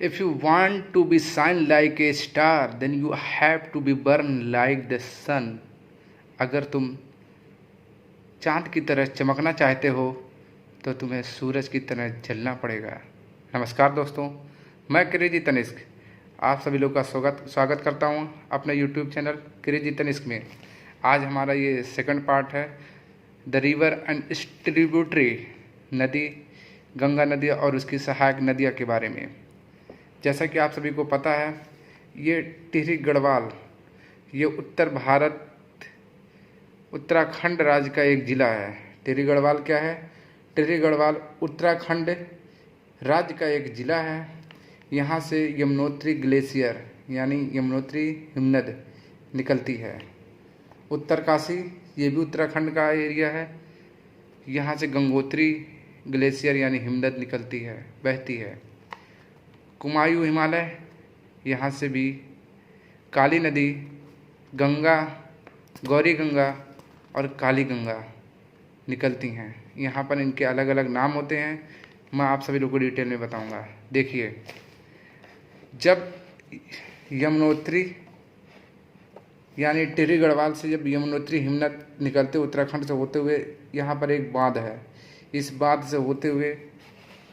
If you want to be shine like a star, then you have to be burn like the sun. अगर तुम चांद की तरह चमकना चाहते हो तो तुम्हें सूरज की तरह जलना पड़ेगा। नमस्कार दोस्तों, मैं क्रेजी तनिष्क आप सभी लोग का स्वागत करता हूं अपने YouTube चैनल क्रेजी तनिष्क में। आज हमारा ये सेकंड पार्ट है the river and it's tributary, नदी, गंगा नदी और उसकी सहायक नदियाँ के बारे में। जैसा कि आप सभी को पता है, ये टिहरी गढ़वाल ये उत्तर भारत उत्तराखंड राज्य का एक ज़िला है। टिहरी गढ़वाल क्या है? टिहरी गढ़वाल उत्तराखंड राज्य का एक ज़िला है। यहाँ से यमुनोत्री ग्लेशियर यानी यमुनोत्री हिमनद निकलती है। उत्तरकाशी ये भी उत्तराखंड का एरिया है। यहाँ से गंगोत्री ग्लेशियर यानी हिमनद निकलती है, बहती है। कुमायूं हिमालय, यहाँ से भी काली नदी, गंगा, गौरी गंगा और काली गंगा निकलती हैं। यहाँ पर इनके अलग अलग नाम होते हैं, मैं आप सभी लोगों को डिटेल में बताऊंगा। देखिए, जब यमुनोत्री यानी टिहरी गढ़वाल से जब यमुनोत्री हिमनद निकलते उत्तराखंड से होते हुए यहाँ पर एक बांध है। इस बांध से होते हुए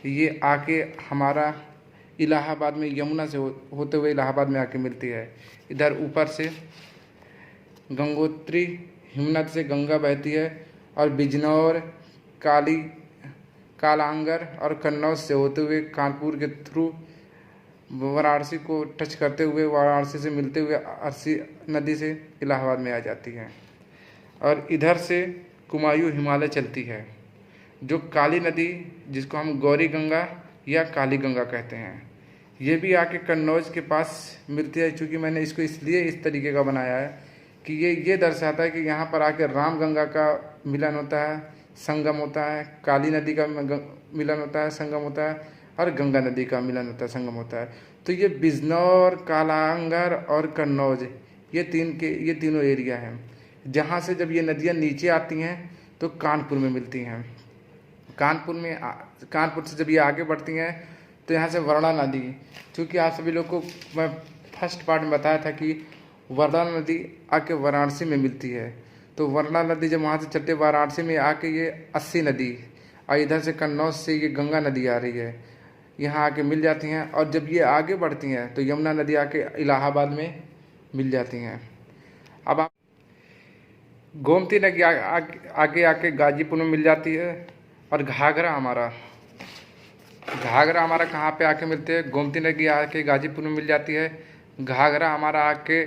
ये आके हमारा इलाहाबाद में यमुना से होते हुए इलाहाबाद में आके मिलती है। इधर ऊपर से गंगोत्री हिमनद से गंगा बहती है और बिजनौर, कालांगर और कन्नौज से होते हुए कानपुर के थ्रू वाराणसी को टच करते हुए वाराणसी से मिलते हुए अरसी नदी से इलाहाबाद में आ जाती है। और इधर से कुमायूं हिमालय चलती है, जो काली नदी जिसको हम गौरी गंगा या काली गंगा कहते हैं, ये भी आके कन्नौज के पास मिलती है। चूँकि मैंने इसको इसलिए इस तरीके का बनाया है कि ये दर्शाता है कि यहाँ पर आके राम गंगा का मिलन होता है, संगम होता है, काली नदी का मिलन होता है, संगम होता है, और गंगा नदी का मिलन होता है, संगम होता है। तो ये बिजनौर, कालांगर और कन्नौज ये तीनों एरिया हैं, जहाँ से जब ये नदियाँ नीचे आती हैं तो कानपुर में मिलती हैं। कानपुर से जब ये आगे बढ़ती हैं तो यहाँ से वरना नदी, क्योंकि आप सभी लोग को मैं फर्स्ट पार्ट में बताया था कि वरना नदी आके वाराणसी में मिलती है। तो वरना नदी जब वहाँ से चलते वाराणसी में आके ये अस्सी नदी और इधर से कन्नौज से ये गंगा नदी आ रही है, यहाँ आके मिल जाती हैं। और जब ये आगे बढ़ती हैं तो यमुना नदी आके इलाहाबाद में मिल जाती हैं। अब आप गोमती नदी आगे आके गाजीपुर में मिल जाती है। और घाघरा हमारा कहाँ पे आके मिलते हैं? गोमती नदी आके गाजीपुर में मिल जाती है। घाघरा हमारा आके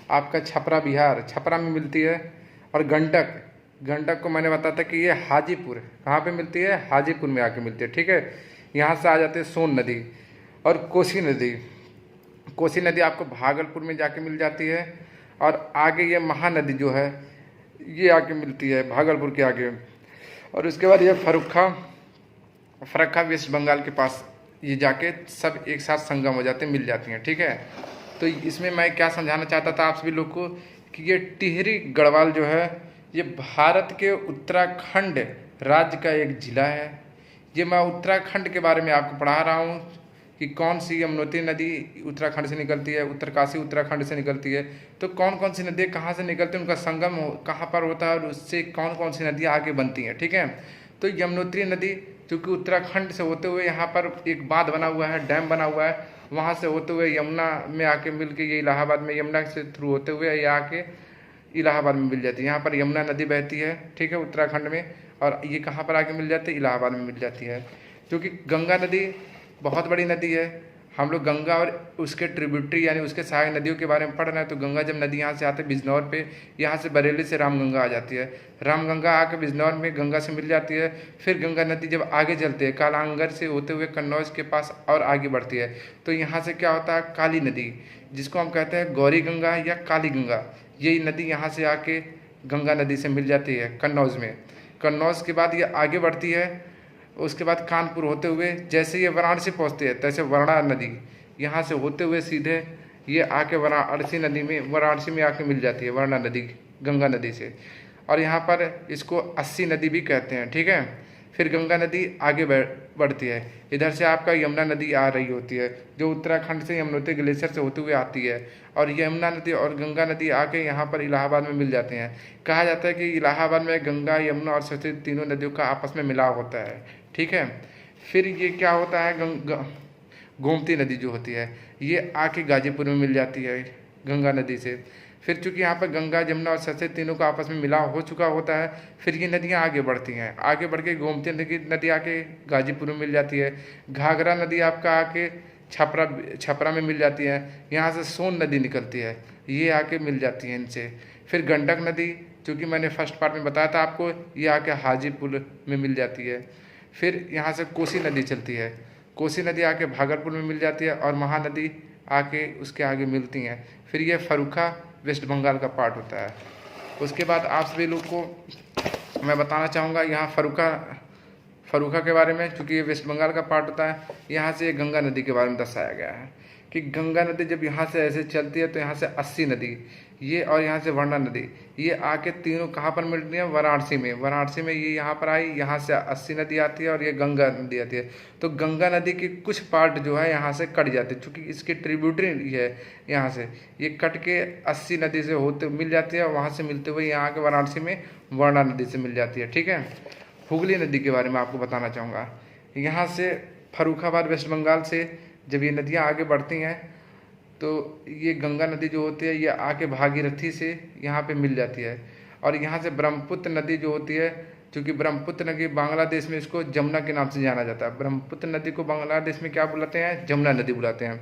आपका छपरा बिहार, छपरा में मिलती है। और गंडक को मैंने बताया था कि ये हाजीपुर, कहाँ पे मिलती है? हाजीपुर में आके मिलती है। ठीक है, यहाँ से आ जाते हैं सोन नदी और कोसी नदी आपको भागलपुर में जाके मिल जाती है। और आगे ये महानदी जो है ये आके मिलती है भागलपुर के आगे। और उसके बाद ये फरक्का वेस्ट बंगाल के पास ये जाके सब एक साथ संगम हो जाते हैं, मिल जाती हैं। ठीक है, तो इसमें मैं क्या समझाना चाहता था आप सभी लोग को कि ये टिहरी गढ़वाल जो है ये भारत के उत्तराखंड राज्य का एक ज़िला है। ये मैं उत्तराखंड के बारे में आपको पढ़ा रहा हूँ कि कौन सी यमुनोत्री नदी उत्तराखंड से निकलती है, उत्तरकाशी उत्तराखंड से निकलती है। तो कौन कौन सी नदियाँ कहाँ से निकलती हैं, उनका संगम कहाँ पर होता है और उससे कौन कौन सी नदियाँ आगे बनती हैं। ठीक है, तो यमुनोत्री नदी क्योंकि उत्तराखंड से होते हुए यहाँ पर एक बांध बना हुआ है, डैम बना हुआ है, वहाँ से होते हुए यमुना में आके मिल के ये इलाहाबाद में यमुना से थ्रू होते हुए ये आके इलाहाबाद में मिल जाती है। यहाँ पर यमुना नदी बहती है, ठीक है, उत्तराखंड में। और ये कहाँ पर आके मिल जाती है? इलाहाबाद में मिल जाती है। क्योंकि गंगा नदी बहुत बड़ी नदी है। हम लोग गंगा और उसके ट्रिब्यूटरी यानी उसके सहायक नदियों के बारे में पढ़ रहे हैं। तो गंगा जब नदी यहाँ से आते हैं बिजनौर पे, यहाँ से बरेली से रामगंगा आ जाती है। रामगंगा आके बिजनौर में गंगा से मिल जाती है। फिर गंगा नदी जब आगे चलते हैं कालांगर से होते हुए कन्नौज के पास और आगे बढ़ती है, तो यहाँ से क्या होता है? काली नदी, जिसको हम कहते हैं गौरी गंगा या काली गंगा, यही नदी यहाँ से आके गंगा नदी से मिल जाती है कन्नौज में। कन्नौज के बाद ये आगे बढ़ती है। उसके बाद कानपुर होते हुए जैसे ये वाराणसी पहुँचती है, तैसे वरना नदी यहाँ से होते हुए सीधे ये आके वाराणसी में आके मिल जाती है, वरना नदी गंगा नदी से। और यहाँ पर इसको अस्सी नदी भी कहते हैं। ठीक है, फिर गंगा नदी आगे बढ़ती है। इधर से आपका यमुना नदी आ रही होती है, जो उत्तराखंड से यमुनोत्री ग्लेशियर से होते हुए आती है, और यमुना नदी और गंगा नदी आके यहाँ पर इलाहाबाद में मिल जाते हैं। कहा जाता है कि इलाहाबाद में गंगा, यमुना और सरस्वती तीनों नदियों का आपस में मिलाव होता है, ठीक है। फिर ये क्या होता है, गोमती नदी जो होती है ये आके गाजीपुर में मिल जाती है गंगा नदी से। फिर चूंकि यहाँ पर गंगा, जमुना और सरस्वती तीनों का आपस में मिलाव हो चुका होता है, फिर ये नदियाँ आगे बढ़ती हैं। आगे बढ़ के गोमती नदी आके गाजीपुर में मिल जाती है। घाघरा नदी आपका आके छपरा में मिल जाती है। यहाँ से सोन नदी निकलती है, ये आके मिल जाती है इनसे। फिर गंडक नदी, चूँकि मैंने फर्स्ट पार्ट में बताया था आपको, ये आके हाजीपुर में मिल जाती है। फिर यहाँ से कोसी नदी चलती है, कोसी नदी आके भागलपुर में मिल जाती है, और महानदी आके उसके आगे मिलती हैं। फिर ये फरुखा वेस्ट बंगाल का पार्ट होता है। उसके बाद आप सभी लोग को मैं बताना चाहूँगा यहाँ फरुखा के बारे में, क्योंकि ये वेस्ट बंगाल का पार्ट होता है। यहाँ से गंगा नदी के बारे में दर्शाया गया है कि गंगा नदी जब यहाँ से ऐसे चलती है तो यहाँ से 80 नदी ये, और यहाँ से वर्णा नदी, ये आके तीनों कहाँ पर मिलती हैं, वाराणसी में ये यहाँ पर आई। यहाँ से 80 नदी आती है और ये गंगा नदी आती है। तो गंगा नदी की कुछ पार्ट जो है यहाँ से कट जाते हैं, चूँकि इसकी ट्रिब्यूटरी है, यहाँ से ये कट के 80 नदी से होते मिल जाती है, और वहाँ से मिलते हुए यहाँ के वाराणसी में वर्णा नदी से मिल जाती है, ठीक है। हुगली नदी के बारे में आपको बताना चाहूँगा। यहाँ से फर्रुखाबाद वेस्ट बंगाल से जब ये नदियाँ आगे बढ़ती हैं तो ये गंगा नदी जो होती है ये आके भागीरथी से यहाँ पे मिल जाती है। और यहाँ से ब्रह्मपुत्र नदी जो होती है, क्योंकि ब्रह्मपुत्र नदी बांग्लादेश में इसको जमुना के नाम से जाना जाता है। ब्रह्मपुत्र नदी को बांग्लादेश में क्या बुलाते हैं, जमुना नदी बुलाते हैं।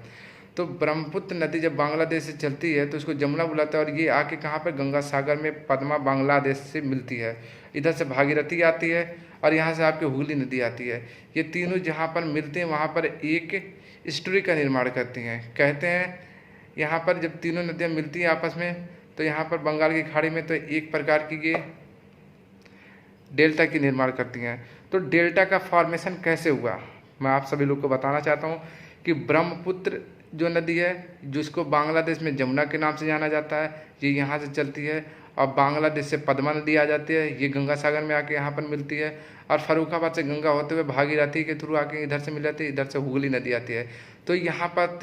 तो ब्रह्मपुत्र नदी जब बांग्लादेश से चलती है तो इसको जमुना बुलाता है, और ये आके कहाँ पर गंगा सागर में पद्मा बांग्लादेश से मिलती है। इधर से भागीरथी आती है, और यहाँ से आपकी हुगली नदी आती है। ये तीनों जहाँ पर मिलते हैं वहाँ पर एक स्टोरी का निर्माण करती हैं। कहते हैं यहाँ पर जब तीनों नदियाँ मिलती हैं आपस में, तो यहाँ पर बंगाल की खाड़ी में तो एक प्रकार की ये डेल्टा की निर्माण करती हैं। तो डेल्टा का फॉर्मेशन कैसे हुआ, मैं आप सभी लोग को बताना चाहता हूँ कि ब्रह्मपुत्र जो नदी है, जिसको बांग्लादेश में जमुना के नाम से जाना जाता है, ये यहाँ से चलती है, और बांग्लादेश से पद्मा नदी आ जाती है, ये गंगा सागर में आके यहाँ पर मिलती है, और फर्रुखाबाद से गंगा होते हुए भागीरथी के थ्रू आके इधर से मिल जाती है, इधर से हुगली नदी आती है। तो यहाँ पर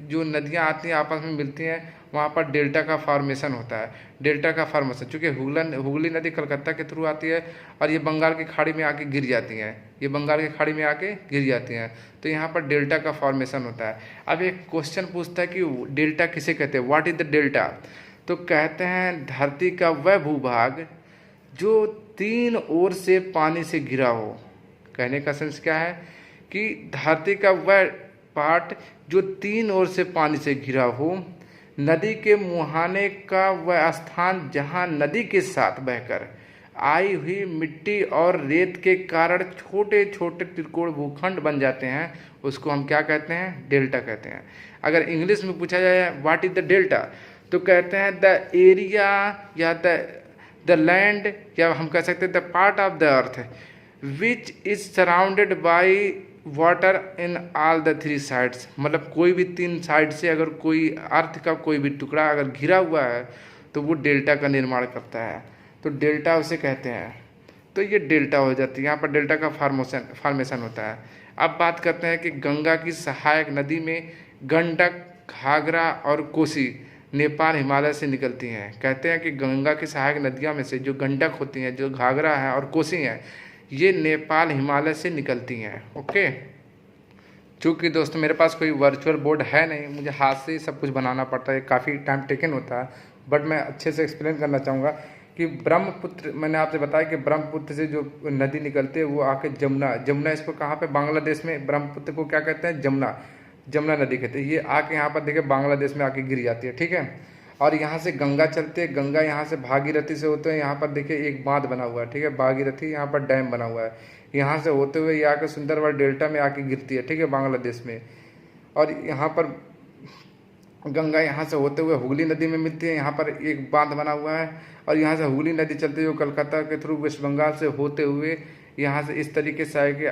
जो नदियाँ आती हैं आपस में मिलती हैं, वहाँ पर डेल्टा का फॉर्मेशन होता है। डेल्टा का फॉर्मेशन चूँकि हुगली नदी कलकत्ता के थ्रू आती है, और ये बंगाल की खाड़ी में आके गिर जाती हैं, ये बंगाल की खाड़ी में आके गिर जाती हैं। तो यहाँ पर डेल्टा का फॉर्मेशन होता है। अब एक क्वेश्चन पूछता है कि डेल्टा किसे कहते हैं, व्हाट इज द डेल्टा। तो कहते हैं धरती का वह भूभाग जो 3 ओर से पानी से घिरा हो। कहने का सेंस क्या है कि धरती का वह पार्ट जो 3 ओर से पानी से घिरा हो, नदी के मुहाने का वह स्थान जहाँ नदी के साथ बहकर आई हुई मिट्टी और रेत के कारण छोटे छोटे त्रिकोण भूखंड बन जाते हैं, उसको हम क्या कहते हैं, डेल्टा कहते हैं। अगर इंग्लिश में पूछा जाए व्हाट इज द डेल्टा, तो कहते हैं द एरिया या द लैंड, या हम कह सकते हैं the part of the earth which is surrounded by water in all the 3 sides. मतलब कोई भी 3 साइड से अगर कोई अर्थ का कोई भी टुकड़ा अगर घिरा हुआ है तो वो डेल्टा का निर्माण करता है, तो डेल्टा उसे कहते हैं। तो ये डेल्टा हो जाती है, यहाँ पर डेल्टा का फॉर्मेशन होता है। अब बात करते हैं कि गंगा की सहायक नदी में गंडक, घाघरा और कोसी नेपाल हिमालय से निकलती हैं। कहते हैं कि गंगा की सहायक नदियों में से जो गंडक होती हैं, जो घाघरा है और कोसी हैं, ये नेपाल हिमालय से निकलती हैं। ओके, चूँकि दोस्तों मेरे पास कोई वर्चुअल बोर्ड है नहीं, मुझे हाथ से ही सब कुछ बनाना पड़ता है, काफ़ी टाइम टेकन होता है, बट मैं अच्छे से एक्सप्लेन करना चाहूँगा कि ब्रह्मपुत्र, मैंने आपसे बताया कि ब्रह्मपुत्र से जो नदी निकलती है वो आके जमुना इसको कहाँ पे, बांग्लादेश में ब्रह्मपुत्र को क्या कहते हैं, जमुना नदी कहते हैं। ये आके यहाँ पर देखिए बांग्लादेश में आके गिर जाती है, ठीक है। और यहाँ से गंगा चलती है, गंगा यहाँ से भागीरथी से होते हैं, यहाँ पर देखिए एक बांध बना हुआ है, ठीक है, भागीरथी यहाँ पर डैम बना हुआ है, यहाँ से होते हुए ये आके सुंदरबन डेल्टा में आके गिरती है, ठीक है, बांग्लादेश में। और यहाँ पर गंगा यहाँ से होते हुए हुगली नदी में मिलती है, यहाँ पर एक बांध बना हुआ है, और यहाँ से हुगली नदी चलती है कलकत्ता के थ्रू वेस्ट बंगाल से होते हुए यहाँ से इस तरीके से आके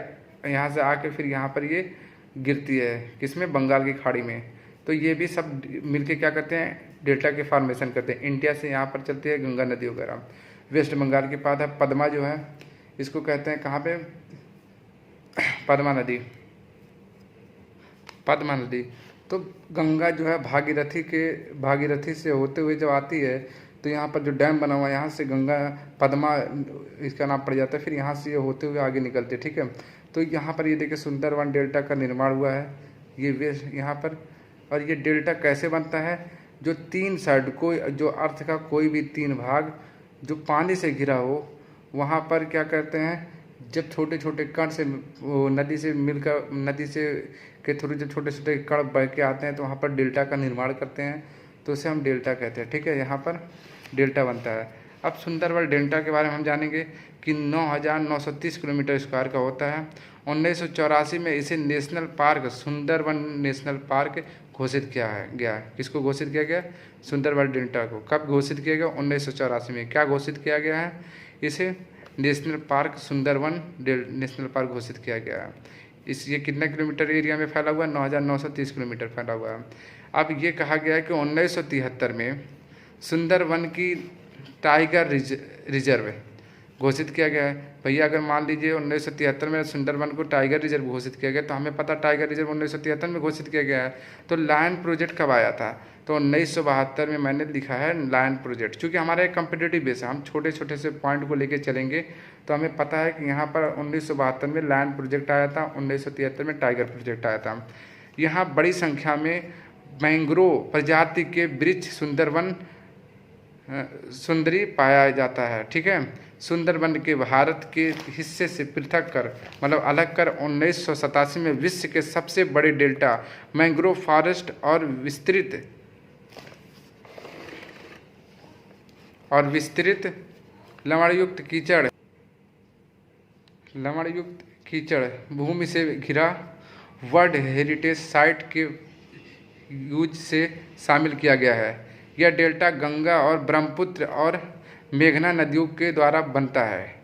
यहाँ से आके फिर यहाँ पर ये गिरती है, किसमें, बंगाल की खाड़ी में। तो ये भी सब मिलके क्या करते हैं, डेल्टा के फॉर्मेशन करते हैं। इंडिया से यहाँ पर चलती है गंगा नदी वगैरह। वेस्ट बंगाल के पास है पद्मा जो है, इसको कहते हैं कहाँ पे, पद्मा नदी। तो गंगा जो है भागीरथी से होते हुए जब आती है तो यहाँ पर जो डैम बना हुआ है यहाँ से गंगा पद्मा इसका नाम पड़ जाता है, फिर यहाँ से ये होते हुए आगे निकलते, ठीक है। तो यहाँ पर ये देखिए सुंदरवन डेल्टा का निर्माण हुआ है, ये वे यहाँ पर। और ये डेल्टा कैसे बनता है, जो 3 साइड कोई जो अर्थ का कोई भी 3 भाग जो पानी से घिरा हो, वहाँ पर क्या करते हैं, जब छोटे छोटे कण से वो नदी से के थ्रू जब छोटे छोटे कण बह के आते हैं तो वहाँ पर डेल्टा का निर्माण करते हैं, तो उसे हम डेल्टा कहते हैं, ठीक है। यहाँ पर डेल्टा बनता है। अब सुंदरवन डेल्टा के बारे में हम जानेंगे कि 9,930 किलोमीटर स्क्वायर का होता है। 1984 में इसे national park Sundarban national park घोषित किया गया। किसको घोषित किया गया, सुंदरवन डेल्टा को। कब घोषित किया गया, 1984 में। क्या घोषित किया गया है, इसे national park Sundarban national park घोषित किया गया है। ये कितना किलोमीटर एरिया में फैला हुआ है, 9,930 किलोमीटर फैला हुआ है। अब ये कहा गया है कि 1973 में सुंदरवन की टाइगर रिजर्व घोषित किया गया है। भैया अगर मान लीजिए 1973 में सुंदरवन को टाइगर रिजर्व घोषित किया गया, तो हमें पता टाइगर रिजर्व 1973 में घोषित किया गया है। तो लायन प्रोजेक्ट कब आया था, तो 1972 में मैंने लिखा है लायन प्रोजेक्ट। चूँकि हमारा एक कम्पिटेटिव बेस है, हम छोटे छोटे से पॉइंट को लेके चलेंगे, तो हमें पता है कि यहाँ पर 1972 में लायन प्रोजेक्ट आया था, 1973 में टाइगर प्रोजेक्ट आया था। यहाँ बड़ी संख्या में मैंग्रोव प्रजाति के वृक्ष सुंदरी पाया जाता है, ठीक है। सुंदरवन के भारत के हिस्से से पृथक कर मतलब अलग कर 1987 में विश्व के सबसे बड़े डेल्टा मैंग्रोव फॉरेस्ट और विस्तृत लवणयुक्त कीचड़ भूमि से घिरा वर्ल्ड हेरिटेज साइट के यूज से शामिल किया गया है। यह डेल्टा गंगा और ब्रह्मपुत्र और मेघना नदियों के द्वारा बनता है।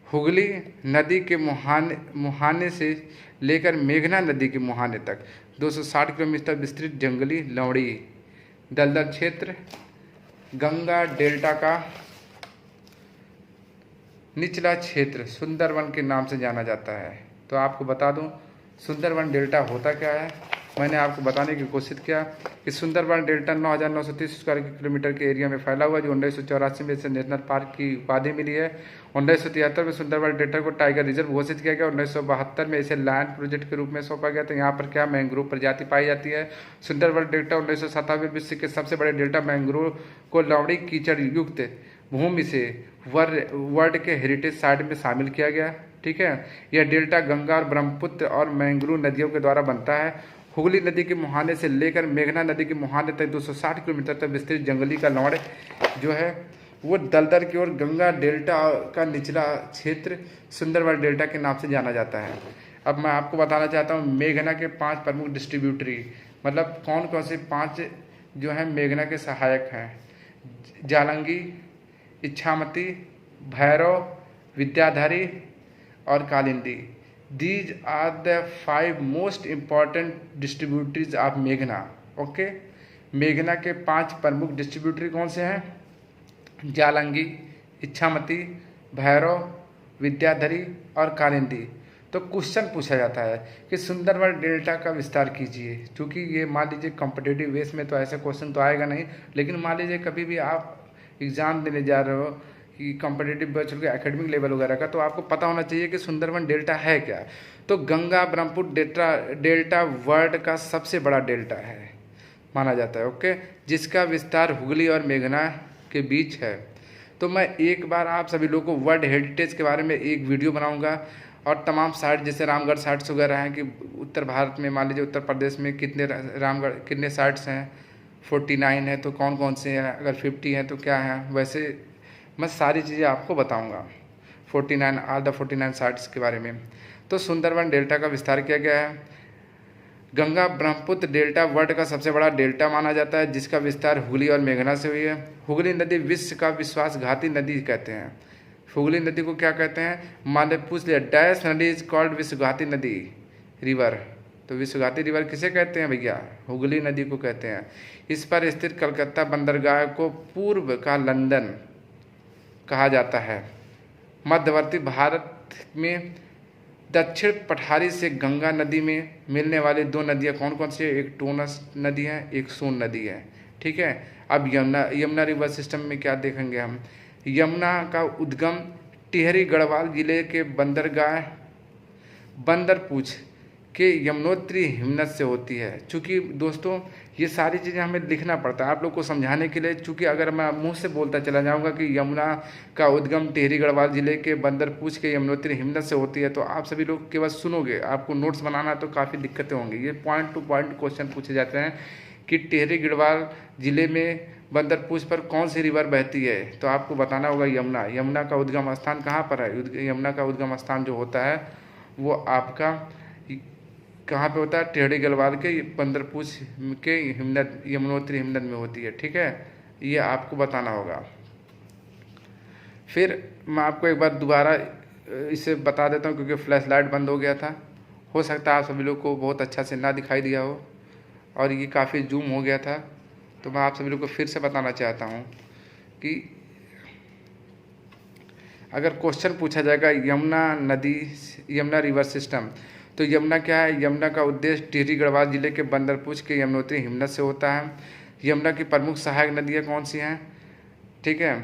हुगली नदी के मुहाने से लेकर मेघना नदी के मुहाने तक 260 किलोमीटर विस्तृत जंगली लवणी दलदल क्षेत्र गंगा डेल्टा का निचला क्षेत्र सुंदरवन के नाम से जाना जाता है। तो आपको बता दूं सुंदरवन डेल्टा होता क्या है, मैंने आपको बताने की कोशिश किया कि सुंदरवन डेल्टा 9,930 स्क्वायर किलोमीटर के एरिया में फैला हुआ, जो 1984 में इसे नेशनल पार्क की उपाधि मिली है। 1973 में सुंदरवन डेल्टा को टाइगर रिजर्व घोषित किया गया। 1972 में इसे लैंड प्रोजेक्ट के रूप में सौंपा गया। तो यहाँ पर क्या मैंग्रोव प्रजाति पाई जाती है। सुंदरवन डेल्टा 1997 में विश्व के सबसे बड़े डेल्टा मैंग्रोव को लवणी कीचड़ युक्त भूमि से वर्ल्ड के हेरिटेज साइट में शामिल किया गया, ठीक है। यह डेल्टा गंगा और ब्रह्मपुत्र और मैंग्रोव नदियों के द्वारा बनता है। हुगली नदी के मुहाने से लेकर मेघना नदी के मुहाने तक 260 किलोमीटर तक विस्तृत जंगली का लवण जो है वो दलदल की ओर गंगा डेल्टा का निचला क्षेत्र सुंदरवन डेल्टा के नाम से जाना जाता है। अब मैं आपको बताना चाहता हूँ मेघना के 5 प्रमुख डिस्ट्रीब्यूटरी मतलब कौन कौन से 5 जो है मेघना के सहायक हैं। जालंगी, इच्छामती, भैरव, विद्याधरी और Kalindi. These are the 5 most important distributaries of मेघना। ओके, मेघना के 5 प्रमुख डिस्ट्रीब्यूटरी कौन से हैं, जालंगी, इच्छामती, भैरव, विद्याधरी और कालिंदी। तो क्वेश्चन पूछा जाता है कि सुंदरवन डेल्टा का विस्तार कीजिए। क्योंकि ये मान लीजिए कॉम्पिटिटिव बेस में तो ऐसा क्वेश्चन तो आएगा नहीं, लेकिन मान लीजिए कभी भी आप एग्ज़ाम देने जा रहे हो कि कॉम्पिटिटिव बच्चों के एकेडमिक लेवल वगैरह का, तो आपको पता होना चाहिए कि सुंदरवन डेल्टा है क्या। तो गंगा ब्रह्मपुत्र डेल्टा वर्ल्ड का सबसे बड़ा डेल्टा है माना जाता है, ओके, जिसका विस्तार हुगली और मेघना के बीच है। तो मैं एक बार आप सभी लोगों को वर्ल्ड हेरिटेज के बारे में एक वीडियो बनाऊंगा और तमाम साइट जैसे रामगढ़ साइट्स वगैरह हैं कि उत्तर भारत में मान लीजिए उत्तर प्रदेश में कितने साइट्स हैं, 49 है तो कौन कौन से हैं, अगर 50 हैं तो क्या हैं। वैसे मैं सारी चीज़ें आपको बताऊंगा 49 साइट्स के बारे में। तो सुंदरवन डेल्टा का विस्तार किया गया है। गंगा ब्रह्मपुत्र डेल्टा वर्ल्ड का सबसे बड़ा डेल्टा माना जाता है, जिसका विस्तार हुगली और मेघना से हुई है। हुगली नदी विश्व का विश्वासघाती नदी कहते हैं। हुगली नदी को क्या कहते हैं, मान ले पूछ लिया, डैश नदी इज कॉल्ड विश्वघाती नदी रिवर। तो विश्वघाती रिवर किसे कहते हैं भैया, हुगली नदी को कहते हैं। इस पर स्थित कलकत्ता बंदरगाह को पूर्व का लंदन कहा जाता है। मध्यवर्ती भारत में दक्षिण पठारी से गंगा नदी में मिलने वाली दो नदियाँ कौन कौन सी है? एक टोनस नदी है, एक सोन नदी है। ठीक है। अब यमुना रिवर सिस्टम में क्या देखेंगे हम? यमुना का उद्गम टिहरी गढ़वाल जिले के बंदरपूछ के यमुनोत्री हिमनद से होती है। चूँकि दोस्तों ये सारी चीज़ें हमें लिखना पड़ता है आप लोग को समझाने के लिए, चूँकि अगर मैं मुंह से बोलता चला जाऊंगा कि यमुना का उद्गम टिहरी गढ़वाल जिले के बंदरपूछ के यमुनोत्री हिमनद से होती है, तो आप सभी लोग केवल सुनोगे, आपको नोट्स बनाना तो काफ़ी दिक्कतें होंगी। ये पॉइंट टू पॉइंट क्वेश्चन पूछे जाते हैं कि टिहरी गढ़वाल जिले में बंदरपूछ पर कौन सी रिवर बहती है, तो आपको बताना होगा यमुना। यमुना का उद्गम स्थान कहाँ पर है? यमुना का उद्गम स्थान जो होता है वो आपका कहाँ पे होता है? टिहरी गढ़वाल के बंदरपूछ के हिमनद यमुनोत्री हिमनद में होती है। ठीक है, ये आपको बताना होगा। फिर मैं आपको एक बार दोबारा इसे बता देता हूँ, क्योंकि फ्लैश लाइट बंद हो गया था। हो सकता है आप सभी लोग को बहुत अच्छा से ना दिखाई दिया हो और ये काफ़ी जूम हो गया था, तो मैं आप सभी लोग को फिर से बताना चाहता हूँ कि अगर क्वेश्चन पूछा जाएगा यमुना रिवर सिस्टम, तो यमुना क्या है? यमुना का उद्देश्य टिहरी गढ़वाल जिले के बंदरपूछ के यमुनोत्री हिमनद से होता है। यमुना की प्रमुख सहायक नदियाँ कौन सी हैं? ठीक है,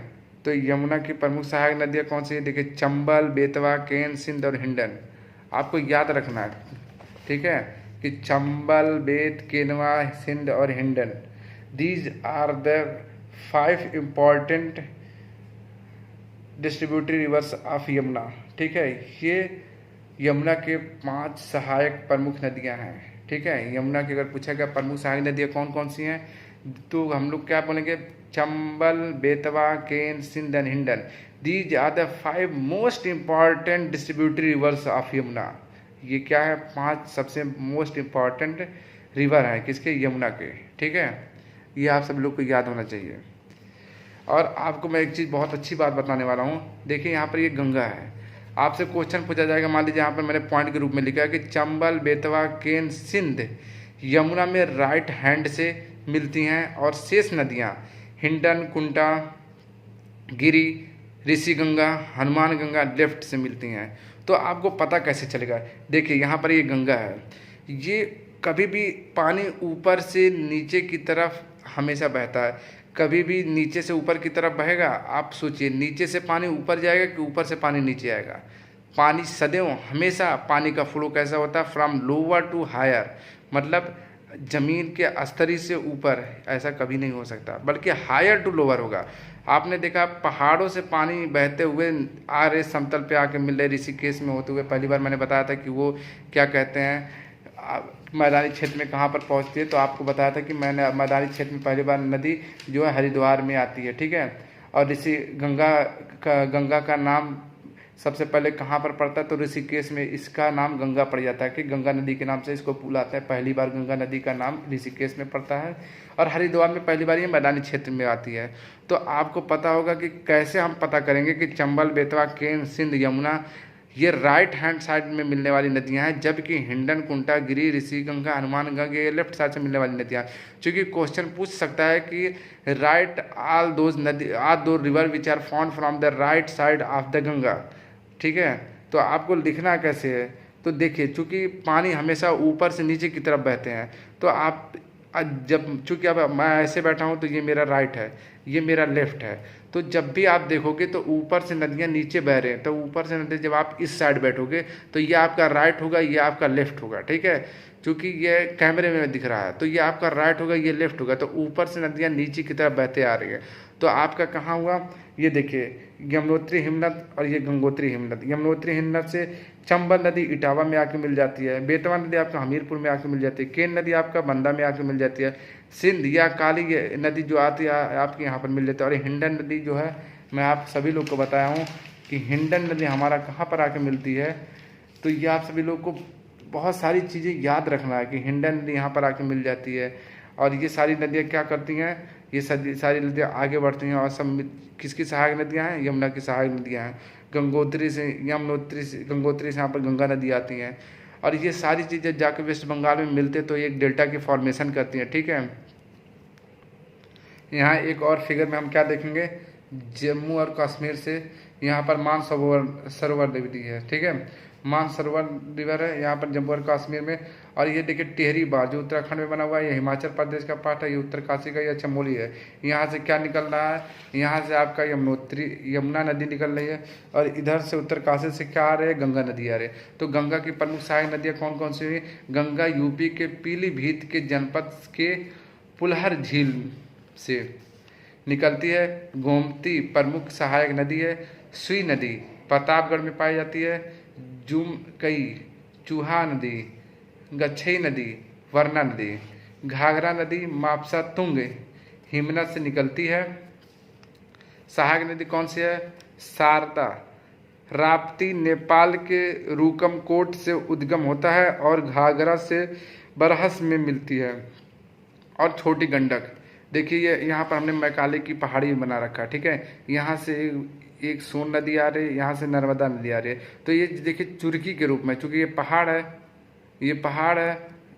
तो यमुना की प्रमुख सहायक नदियाँ कौन सी है? देखिए, चंबल, बेतवा, केन, सिंध और हिंडन। आपको याद रखना है, ठीक है, कि चंबल, बेत, केनवा, सिंध और Hindon, these are the 5 important distributary rivers of Yamuna. ठीक है, ये यमुना के 5 सहायक प्रमुख नदियां हैं। ठीक है, यमुना की अगर पूछा गया प्रमुख सहायक नदियां कौन कौन सी हैं, तो हम लोग क्या बोलेंगे? Chambal, Betwa, Ken, Sindh and Hindon, these are the 5 most important distributary rivers of Yamuna. ये क्या है? 5 सबसे मोस्ट इम्पॉर्टेंट रिवर हैं किसके? यमुना के। ठीक है, ये आप सब लोग को याद होना चाहिए। और आपको मैं एक चीज़ बहुत अच्छी बात बताने वाला हूँ। देखिए, यहाँ पर ये गंगा है। आपसे क्वेश्चन पूछा जाएगा, मान लीजिए यहाँ पर मैंने पॉइंट के रूप में लिखा है कि चंबल, बेतवा, केन, सिंध यमुना में राइट हैंड से मिलती हैं और शेष नदियाँ हिंडन, कुंटा, गिरी, ऋषि गंगा, हनुमान गंगा लेफ्ट से मिलती हैं। तो आपको पता कैसे चलेगा? देखिए, यहाँ पर ये गंगा है, ये कभी भी पानी ऊपर से नीचे की तरफ हमेशा बहता है। कभी भी नीचे से ऊपर की तरफ बहेगा? आप सोचिए, नीचे से पानी ऊपर जाएगा कि ऊपर से पानी नीचे आएगा? पानी सदैव हमेशा पानी का फ्लो कैसा होता है? फ्रॉम लोअर टू हायर, मतलब ज़मीन के स्तरी से ऊपर, ऐसा कभी नहीं हो सकता, बल्कि हायर टू लोअर होगा। आपने देखा पहाड़ों से पानी बहते हुए आ रहे समतल पे आके मिल रहे ऋषिकेश में होते हुए। पहली बार मैंने बताया था कि वो क्या कहते हैं, मैदानी क्षेत्र में कहाँ पर पहुँचती है, तो आपको बताया था कि मैंने मैदानी क्षेत्र में पहली बार नदी जो है हरिद्वार में आती है। ठीक है, और गंगा का नाम सबसे पहले कहाँ पर पड़ता है? तो ऋषिकेश में इसका नाम गंगा पड़ जाता है, कि गंगा नदी के नाम से इसको बुलाते हैं। पहली बार गंगा नदी का नाम ऋषिकेश में पड़ता है और हरिद्वार में पहली बार ये मैदानी क्षेत्र में आती है। तो आपको पता होगा कि कैसे हम पता करेंगे कि चंबल, बेतवा, केन, सिंध, यमुना ये राइट हैंड साइड में मिलने वाली नदियां हैं, जबकि हिंडन, कुंटा, गिरी, ऋषि गंगा, हनुमान गंगा ये लेफ्ट साइड से मिलने वाली नदियां। चूँकि क्वेश्चन पूछ सकता है कि राइट ऑल दो river which are found from the right side of the Ganga. ठीक है, तो आपको लिखना कैसे है? तो देखिए, चूँकि पानी हमेशा ऊपर से नीचे की तरफ बहते हैं, तो आप चूँकि अब मैं ऐसे बैठा हूँ तो ये मेरा राइट है, ये मेरा लेफ्ट है, तो जब भी आप देखोगे तो ऊपर से नदियाँ नीचे बह रहे हैं, तो ऊपर से नदी जब आप इस साइड बैठोगे तो ये आपका राइट होगा, ये आपका लेफ्ट होगा। ठीक है, क्योंकि ये कैमरे में दिख रहा है, तो ये आपका राइट होगा, ये लेफ्ट होगा, तो ऊपर से नदियाँ नीचे की तरफ बहते आ रही है। तो आपका कहाँ हुआ? ये देखिए, यमुनोत्री हिमनद और ये गंगोत्री हिमनद। यमुनोत्री हिमनद से चंबल नदी इटावा में आके मिल जाती है, बेतवा नदी आपका हमीरपुर में आके मिल जाती है, केन नदी आपका बंदा में आके मिल जाती है, सिंध या काली नदी जो आती है आपके यहाँ पर मिल जाती है, और हिंडन नदी जो है मैं आप सभी लोग को बताया हूँ कि हिंडन नदी हमारा कहाँ पर आके मिलती है। तो ये आप सभी लोग को बहुत सारी चीज़ें याद रखना है कि हिंडन नदी यहाँ पर आके मिल जाती है। और ये सारी नदियाँ क्या करती हैं? ये सारी नदियाँ आगे बढ़ती हैं और सब किसकी सहायक नदियाँ हैं? यमुना की सहायक नदियाँ हैं। गंगोत्री से यहाँ पर गंगा नदी आती हैं, और ये सारी चीज़ें जाकर वेस्ट बंगाल में मिलते तो एक डेल्टा की फॉर्मेशन करती हैं। ठीक है, यहाँ एक और फिगर में हम क्या देखेंगे? जम्मू और कश्मीर से यहाँ पर मान सरोवर नदी है। ठीक है, मानसरोवर रिवर है यहाँ पर जम्मू और कश्मीर में। और ये देखिए टिहरी बांध जो उत्तराखंड में बना हुआ है, ये हिमाचल प्रदेश का पार्ट है, ये उत्तरकाशी का, ये चमोली है। यहाँ से क्या निकल रहा है, यहाँ से आपका यमुना नदी निकल रही है, और इधर से उत्तरकाशी से क्या आ रहे हैं, गंगा नदी आ रही है। तो गंगा की प्रमुख सहायक नदियाँ कौन कौन सी हुई? गंगा यूपी के पीलीभीत के जनपद के पुलहर झील से निकलती है। गोमती प्रमुख सहायक नदी है। सुई नदी प्रतापगढ़ में पाई जाती है। जुमकई, चूहा नदी, गच्छई नदी, वरना नदी, घाघरा नदी मापसा तुंग हिमनद से निकलती है। सहायक नदी कौन सी है? शारदा। राप्ती नेपाल के रूकमकोट से उद्गम होता है और घाघरा से बरहस में मिलती है। और छोटी गंडक, देखिए ये यहाँ पर हमने मैकाले की पहाड़ी बना रखा है, ठीक है। यहाँ से एक सोन नदी आ रही है, यहाँ से नर्मदा नदी आ रही है। तो ये देखिए चुरकी के रूप में, चूँकि ये पहाड़ है, ये पहाड़ है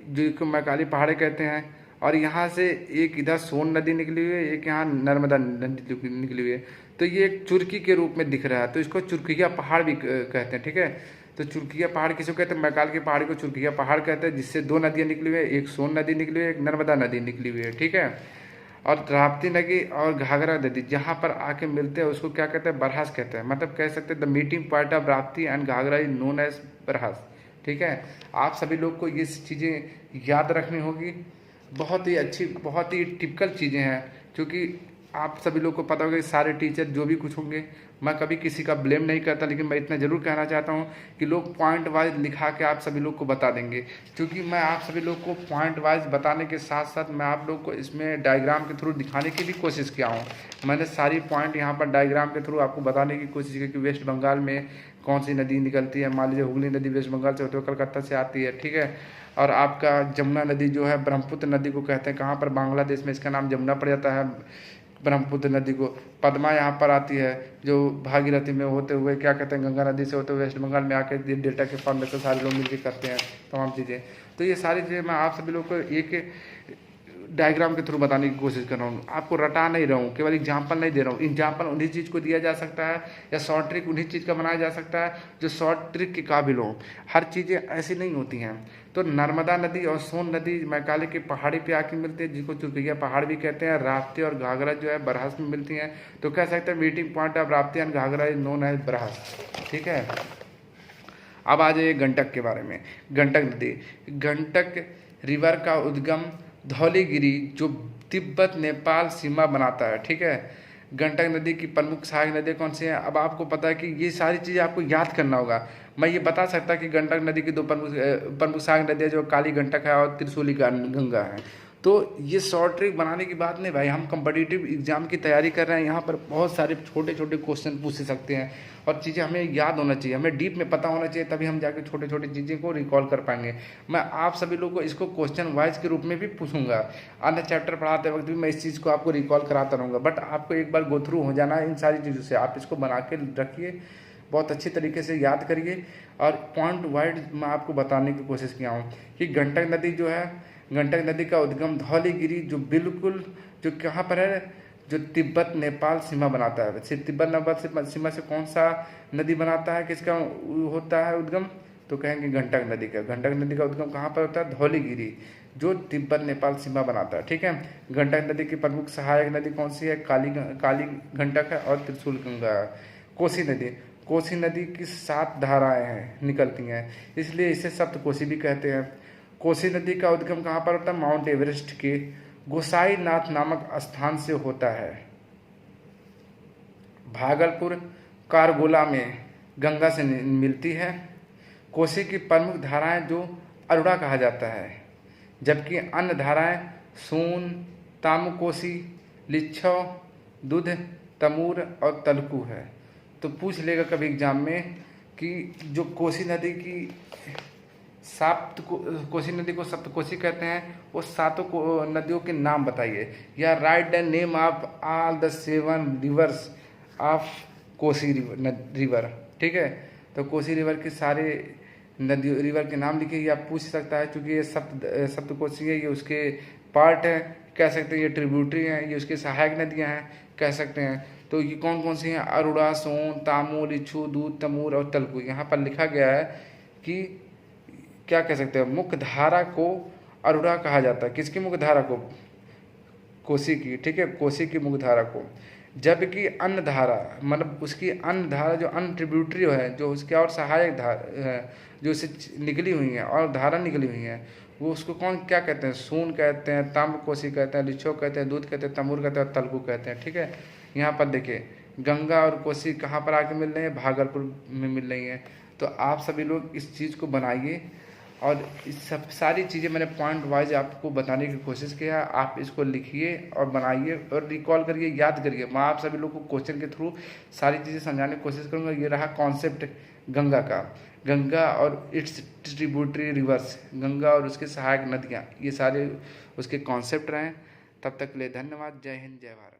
जिसको मैकाली पहाड़ी कहते हैं। और यहाँ से एक इधर सोन नदी निकली हुई है, एक यहाँ नर्मदा नदी निकली हुई है। तो ये एक चुरकी के रूप में दिख रहा है, तो इसको चुरकिया पहाड़ भी कहते हैं, ठीक है। तो चुरकिया पहाड़ किसको कहते हैं? मैकाल की पहाड़ी को चुरकिया पहाड़ कहते हैं, जिससे दो नदियाँ निकली हुई है, एक सोन नदी निकली हुई है, एक नर्मदा नदी निकली हुई है, ठीक है। और राप्ती नदी और घाघरा नदी जहाँ पर आके मिलते हैं उसको क्या कहते हैं? बरहास कहते हैं। मतलब कह सकते हैं the meeting point of Rapti and Ghaghra is known as Barhas, ठीक है। आप सभी लोग को ये चीज़ें याद रखनी होगी। बहुत ही अच्छी, बहुत ही टिपिकल चीज़ें हैं, क्योंकि आप सभी लोग को पता होगा कि सारे टीचर जो भी कुछ होंगे, मैं कभी किसी का ब्लेम नहीं करता, लेकिन मैं इतना ज़रूर कहना चाहता हूँ कि लोग पॉइंट वाइज लिखा के आप सभी लोग को बता देंगे। क्योंकि मैं आप सभी लोग को पॉइंट वाइज बताने के साथ साथ मैं आप लोग को इसमें डायग्राम के थ्रू दिखाने की भी कोशिश किया हूँ। मैंने सारी पॉइंट यहाँ पर डायग्राम के थ्रू आपको बताने की कोशिश की कि वेस्ट बंगाल में कौन सी नदी निकलती है। मान लीजिए हुगली नदी वेस्ट बंगाल से होते हुए कलकत्ता से आती है, ठीक है। और आपका जमुना नदी जो है ब्रह्मपुत्र नदी को कहते हैं, कहाँ पर? बांग्लादेश में इसका नाम जमुना पड़ जाता है, ब्रह्मपुत्र नदी को। पद्मा यहाँ पर आती है, जो भागीरथी में होते हुए क्या कहते हैं, गंगा नदी से होते हुए वेस्ट बंगाल में आके डेल्टा के फॉर्म में तो सारे लोग मिलकर करते हैं तमाम चीज़ें। तो ये सारी चीज़ें मैं आप सभी लोग को एक डायग्राम के थ्रू बताने की कोशिश कर रहा हूँ, आपको रटा नहीं रहा हूँ, केवल एग्जाम्पल नहीं दे रहा हूँ। एग्जाम्पल उन्हीं चीज़ को दिया जा सकता है, या शॉर्ट ट्रिक उन्हीं चीज़ का बनाया जा सकता है जो शॉर्ट ट्रिक के काबिल हो। हर चीज़ें ऐसी नहीं होती हैं। तो नर्मदा नदी और सोन नदी मैकाले की पहाड़ी पे आके मिलती है, जिसको चुरकिया पहाड़ भी कहते हैं। राप्ती और घाघरा जो है बरहस में मिलती हैं। तो कह सकते हैं meeting point of Rapti and Ghaghra is known as Barhas, ठीक है। अब आ जाइए गंडक के बारे में। गंडक नदी, गंडक रिवर का उद्गम धौलीगिरी जो तिब्बत नेपाल सीमा बनाता है, ठीक है। गंडक नदी की प्रमुख सहायक नदी कौन सी है? अब आपको पता है कि ये सारी चीज़ें आपको याद करना होगा। मैं ये बता सकता कि गंडक नदी की दो प्रमुख सहायक नदियाँ जो काली गंडक है और त्रिशूली गंगा है। तो ये शॉर्ट ट्रिक बनाने की बात नहीं भाई, हम कम्पिटिटिव एग्जाम की तैयारी कर रहे हैं। यहाँ पर बहुत सारे छोटे छोटे क्वेश्चन पूछ सकते हैं, और चीज़ें हमें याद होना चाहिए, हमें डीप में पता होना चाहिए, तभी हम जाके छोटे छोटे चीज़ें को रिकॉल कर पाएंगे। मैं आप सभी लोगों को इसको क्वेश्चन वाइज के रूप में भी पूछूंगा। अन्य चैप्टर पढ़ाते वक्त भी मैं इस चीज़ को आपको रिकॉल कराता रहूँगा, बट आपको एक बार गो थ्रू हो जाना है इन सारी चीज़ों से। आप इसको बना के रखिए, बहुत अच्छी तरीके से याद करिए, और पॉइंट वाइज मैं आपको बताने की कोशिश किया हूँ कि गंडक नदी जो है, गंडक नदी का उद्गम धौलीगिरी जो बिल्कुल जो कहाँ पर है, जो तिब्बत नेपाल सीमा बनाता है। तिब्बत नेपाल सीमा से कौन सा नदी बनाता है, किसका होता है उद्गम? तो कहेंगे गंडक नदी का। गंडक नदी का उद्गम कहाँ पर होता है? धौलीगिरी जो तिब्बत नेपाल सीमा बनाता है, ठीक है। गंडक नदी की प्रमुख सहायक नदी कौन सी है? काली गंडक है और त्रिशूल गंगा है। कोसी नदी, कोसी नदी की 7 धाराएं हैं निकलती हैं, इसलिए इसे सप्तकोसी भी कहते हैं। कोसी नदी का उद्गम कहाँ पर होता है? माउंट एवरेस्ट के गोसाईनाथ नामक स्थान से होता है। भागलपुर कारगोला में गंगा से मिलती है। कोसी की प्रमुख धाराएं जो अरुणा कहा जाता है, जबकि अन्य धाराएं सोन, तामुकोसी, लिच्छव, दूध, तमूर और तलकू है। तो पूछ लेगा कभी एग्जाम में कि जो कोसी नदी की कोसी नदी को सप्तकोसी कहते हैं, वो सातों नदियों के नाम बताइए, या right the name of all the 7 reverse of Kosi river, ठीक है। तो कोसी रिवर के सारे नदी रिवर के नाम लिखिए, या पूछ सकता है, क्योंकि ये सप्तकोसी है, ये उसके पार्ट है, कह सकते हैं ये ट्रिब्यूटरी हैं, ये उसकी सहायक नदियां हैं, कह सकते हैं। तो ये कौन कौन सी हैं? अरुणा, सोन, तामू, लिच्छू, दूध, तमूर और तलकू। यहाँ पर लिखा गया है कि क्या कह सकते हैं, मुख्य धारा को अरुणा कहा जाता है। किसकी मुख्य धारा को? कोसी की, ठीक है, कोसी की मुख्य धारा को। जबकि अन्य धारा मतलब उसकी अन्य धारा जो अन्य ट्रिब्यूटरी है, जो उसके और सहायक धारा है, जो उससे निकली हुई हैं और धारा निकली हुई हैं, वो उसको कौन क्या कहते हैं? सून कहते हैं, ताम्र कोसी कहते हैं, लिच्छो कहते हैं, दूध कहते हैं, तमूर कहते हैं और तलगु कहते हैं, ठीक है। यहाँ पर देखिए गंगा और कोसी कहाँ पर आके मिल रही हैं? भागलपुर में मिल रही हैं। तो आप सभी लोग इस चीज़ को बनाइए और इस सब सारी चीज़ें मैंने पॉइंट वाइज आपको बताने की कोशिश किया है। आप इसको लिखिए और बनाइए और रिकॉल करिए, याद करिए। मैं आप सभी लोग को क्वेश्चन के थ्रू सारी चीज़ें समझाने की कोशिश करूँगा। ये रहा कॉन्सेप्ट गंगा का, गंगा और इट्स ट्रिब्यूटरी रिवर्स, गंगा और उसके सहायक नदियाँ, ये सारे उसके कॉन्सेप्ट रहे। तब तक के लिए धन्यवाद। जय हिंद, जय भारत।